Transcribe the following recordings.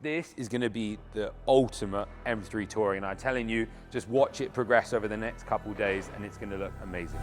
This is going to be the ultimate M3 Touring, and I'm telling you, just watch it progress over the next couple of days and it's going to look amazing.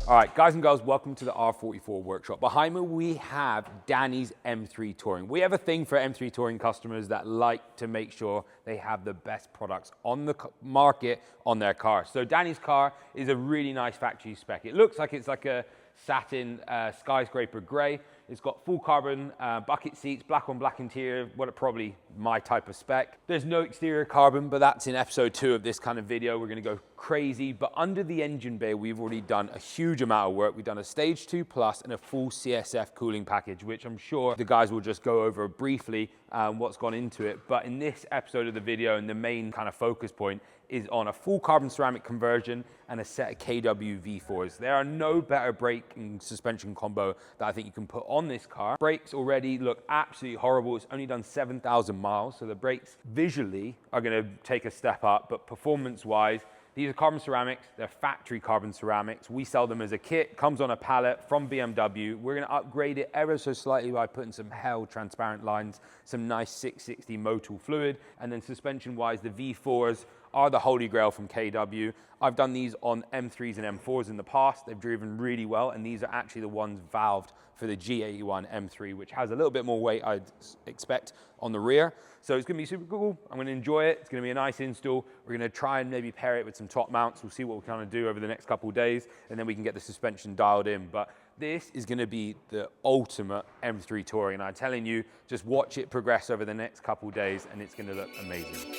All right, guys and girls, welcome to the R44 workshop. Behind me, we have Danny's M3 Touring. We have a thing for M3 Touring customers that like to make sure they have the best products on the market on their car. So Danny's car is a really nice factory spec. It looks like it's like a satin skyscraper gray. It's got full carbon bucket seats, black on black interior, probably my type of spec. There's no exterior carbon, but that's in episode 2 of this kind of video. We're gonna go crazy, but under the engine bay, we've already done a huge amount of work. We've done a stage 2 plus and a full CSF cooling package, which I'm sure the guys will just go over briefly what's gone into it. But in this episode of the video, and the main kind of focus point is on a full carbon ceramic conversion and a set of KW V4s. There are no better brake and suspension combo that I think you can put on this car. Brakes already look absolutely horrible. It's only done 7,000 miles, so the brakes visually are gonna take a step up, but performance-wise, these are carbon ceramics. They're factory carbon ceramics. We sell them as a kit, comes on a pallet from BMW. We're gonna upgrade it ever so slightly by putting some hell transparent lines, some nice 660 Motul fluid, and then suspension-wise, the V4s are the holy grail from KW. I've done these on M3s and M4s in the past. They've driven really well, and these are actually the ones valved for the G81 M3, which has a little bit more weight, I'd expect, on the rear. So it's gonna be super cool. I'm gonna enjoy it. It's gonna be a nice install. We're gonna try and maybe pair it with some top mounts. We'll see what we kind of do over the next couple of days, and then we can get the suspension dialed in. But this is gonna be the ultimate M3 Touring, and I'm telling you, just watch it progress over the next couple of days, and it's gonna look amazing.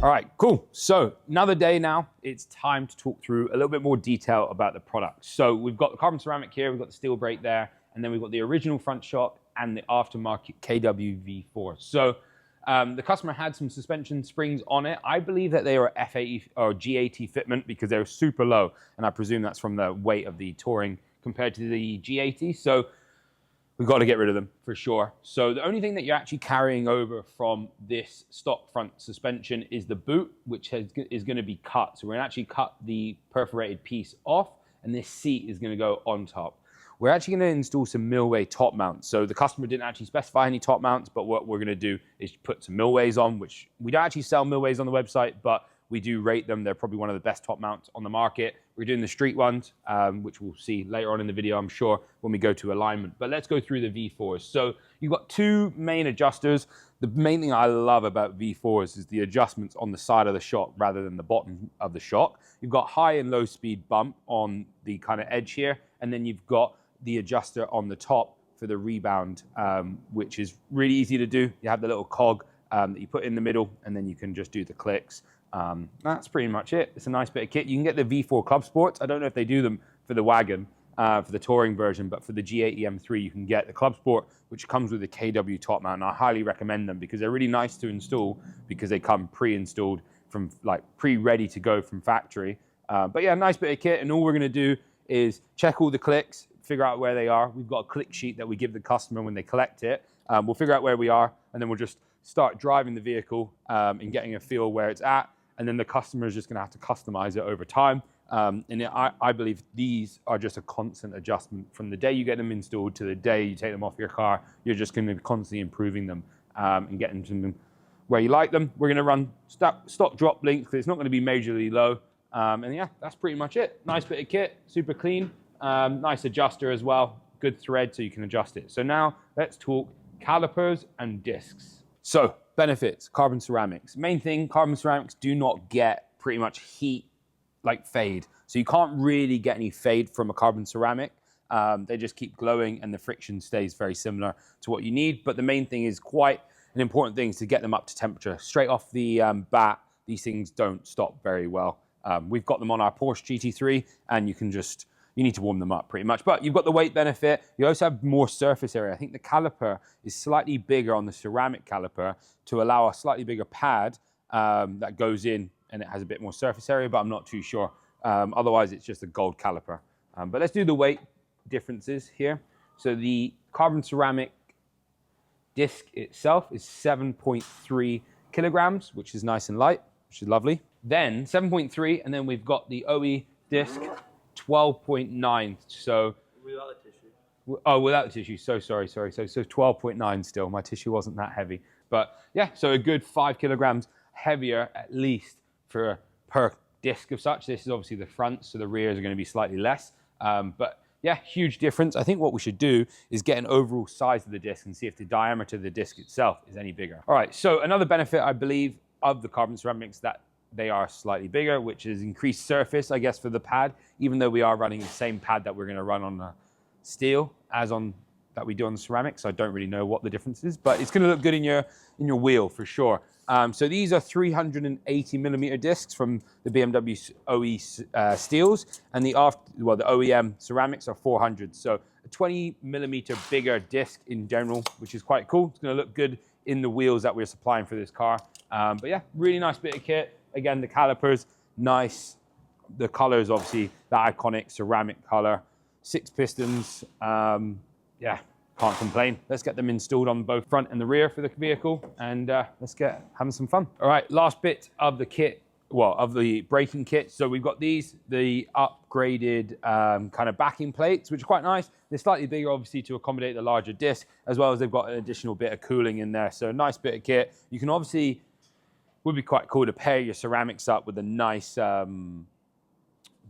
All right, cool. So another day now, it's time to talk through a little bit more detail about the product. So we've got the carbon ceramic here, we've got the steel brake there, and then we've got the original front shock and the aftermarket KW V4. So the customer had some suspension springs on it. I believe that they were F80 or G80 fitment because they're super low, and I presume that's from the weight of the Touring compared to the G80. So we've got to get rid of them for sure. So the only thing that you're actually carrying over from this stock front suspension is the boot, which is going to be cut. So we're going to actually cut the perforated piece off, and this seat is going to go on top. We're actually going to install some Milway top mounts. So the customer didn't actually specify any top mounts, but what we're going to do is put some Milways on, which we don't actually sell Milways on the website, but we do rate them. They're probably one of the best top mounts on the market. We're doing the street ones, which we'll see later on in the video, I'm sure, when we go to alignment. But let's go through the V4s. So you've got 2 main adjusters. The main thing I love about V4s is the adjustments on the side of the shock rather than the bottom of the shock. You've got high and low speed bump on the kind of edge here, and then you've got the adjuster on the top for the rebound, which is really easy to do. You have the little cog that you put in the middle, and then you can just do the clicks. That's pretty much it. It's a nice bit of kit. You can get the V4 Club Sports. I don't know if they do them for the wagon, for the touring version, but for the G80 M3, you can get the Club Sport, which comes with the KW top mount. And I highly recommend them because they're really nice to install because they come pre-installed from like pre-ready to go from factory. But yeah, nice bit of kit. And all we're going to do is check all the clicks, figure out where they are. We've got a click sheet that we give the customer when they collect it. We'll figure out where we are, and then we'll just start driving the vehicle and getting a feel where it's at. And then the customer is just going to have to customize it over time. I believe these are just a constant adjustment. From the day you get them installed to the day you take them off your car, you're just going to be constantly improving them and getting them where you like them. We're going to run stock drop links because it's not going to be majorly low. And yeah, that's pretty much it. Nice bit of kit, super clean. Nice adjuster as well. Good thread so you can adjust it. So now let's talk calipers and discs. So benefits, carbon ceramics. Main thing, carbon ceramics do not get pretty much heat like fade. So you can't really get any fade from a carbon ceramic. They just keep glowing and the friction stays very similar to what you need. But the main thing is quite an important thing is to get them up to temperature. Straight off the bat, these things don't stop very well. We've got them on our Porsche GT3 and you need to warm them up pretty much. But you've got the weight benefit. You also have more surface area. I think the caliper is slightly bigger on the ceramic caliper to allow a slightly bigger pad that goes in and it has a bit more surface area, but I'm not too sure. Otherwise, it's just a gold caliper. But let's do the weight differences here. So the carbon ceramic disc itself is 7.3 kilograms, which is nice and light, which is lovely. Then 7.3, and then we've got the OE disc, 12.9. So without the tissue. Oh, without the tissue. So sorry. So 12.9 still. My tissue wasn't that heavy. But yeah, so a good 5 kilograms heavier at least per disc of such. This is obviously the front, so the rears are going to be slightly less. But yeah, huge difference. I think what we should do is get an overall size of the disc and see if the diameter of the disc itself is any bigger. All right, so another benefit, I believe, of the carbon ceramics that they are slightly bigger, which is increased surface, I guess, for the pad, even though we are running the same pad that we're going to run on the steel as on that we do on the ceramics. I don't really know what the difference is, but it's going to look good in your wheel for sure. So these are 380 millimeter discs from the BMW OE steels, and the OEM ceramics are 400. So a 20 millimeter bigger disc in general, which is quite cool. It's going to look good in the wheels that we're supplying for this car. But yeah, really nice bit of kit. Again, the calipers, nice. The colors, obviously, the iconic ceramic color. 6 pistons. Yeah, can't complain. Let's get them installed on both front and the rear for the vehicle, and let's get having some fun. All right, last bit of the kit, well, of the braking kit. So we've got these, the upgraded kind of backing plates, which are quite nice. They're slightly bigger, obviously, to accommodate the larger disc, as well as they've got an additional bit of cooling in there. So a nice bit of kit. You can obviously, would be quite cool to pair your ceramics up with a nice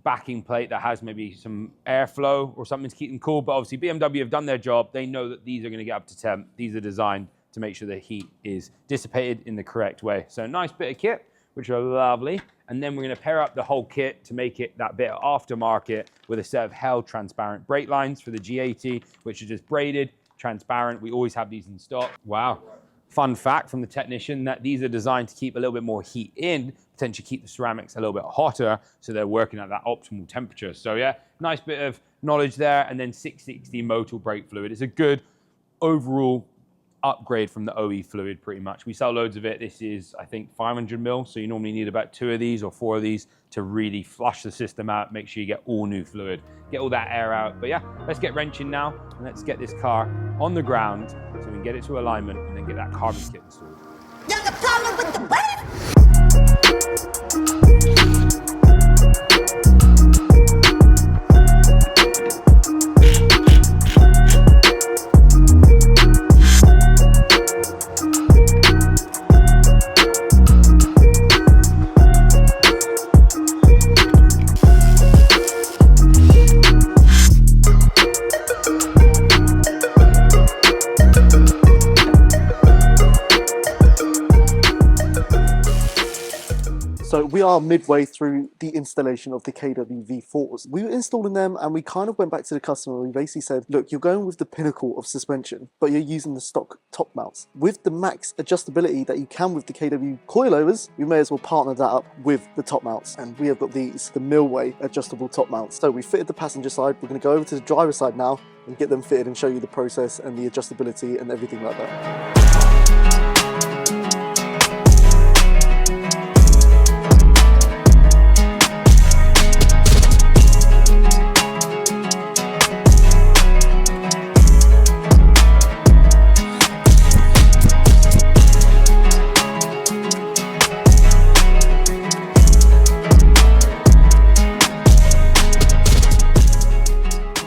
backing plate that has maybe some airflow or something to keep them cool. But obviously BMW have done their job. They know that these are going to get up to temp. These are designed to make sure the heat is dissipated in the correct way. So a nice bit of kit, which are lovely. And then we're going to pair up the whole kit to make it that bit of aftermarket with a set of held transparent brake lines for the G80, which are just braided, transparent. We always have these in stock. Wow. Fun fact from the technician that these are designed to keep a little bit more heat in, potentially keep the ceramics a little bit hotter, so they're working at that optimal temperature. So yeah, nice bit of knowledge there. And then 660 Motul brake fluid. It's a good overall upgrade from the OE fluid, pretty much. We sell loads of it. This is, I think, 500 mil. So you normally need about 2 of these or 4 of these to really flush the system out, make sure you get all new fluid, get all that air out. But yeah, let's get wrenching now, and let's get this car on the ground so we can get it to alignment and then get that carbon kit installed. You got a problem with the So we are midway through the installation of the KW V4s. We were installing them and we kind of went back to the customer. We basically said, look, you're going with the pinnacle of suspension, but you're using the stock top mounts. With the max adjustability that you can with the KW coilovers, we may as well partner that up with the top mounts. And we have got these, the Milway adjustable top mounts. So we fitted the passenger side. We're going to go over to the driver's side now and get them fitted and show you the process and the adjustability and everything like that.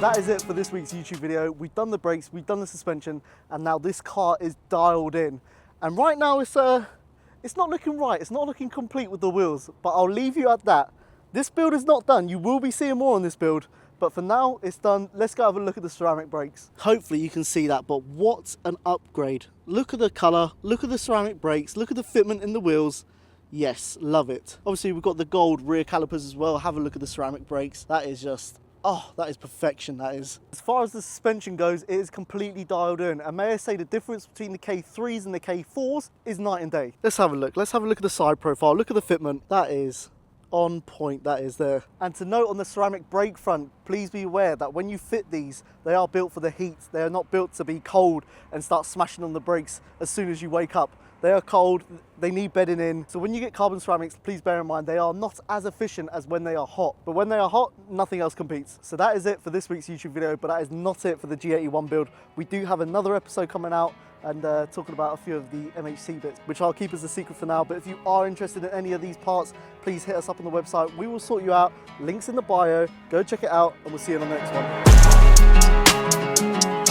That is it for this week's YouTube video. We've done the brakes, we've done the suspension, and now this car is dialed in. And right now it's not looking right, it's not looking complete with the wheels, but I'll leave you at that. This build is not done. You will be seeing more on this build, but for now it's done. Let's go have a look at the ceramic brakes. Hopefully you can see that, but what an upgrade. Look at the color, look at the ceramic brakes, look at the fitment in the wheels. Yes, love it. Obviously we've got the gold rear calipers as well. Have a look at the ceramic brakes. That is just, oh, that is perfection, that is. As far as the suspension goes, it is completely dialed in. And may I say the difference between the K3s and the K4s is night and day. Let's have a look. Let's have a look at the side profile. Look at the fitment. That is on point, that is there. And to note on the ceramic brake front, please be aware that when you fit these, they are built for the heat. They are not built to be cold and start smashing on the brakes as soon as you wake up. They are cold, they need bedding in. So when you get carbon ceramics, please bear in mind they are not as efficient as when they are hot. But when they are hot, nothing else competes. So that is it for this week's YouTube video, but that is not it for the G81 build. We do have another episode coming out and talking about a few of the MHC bits, which I'll keep as a secret for now. But if you are interested in any of these parts, please hit us up on the website. We will sort you out. Links in the bio. Go check it out, and we'll see you on the next one.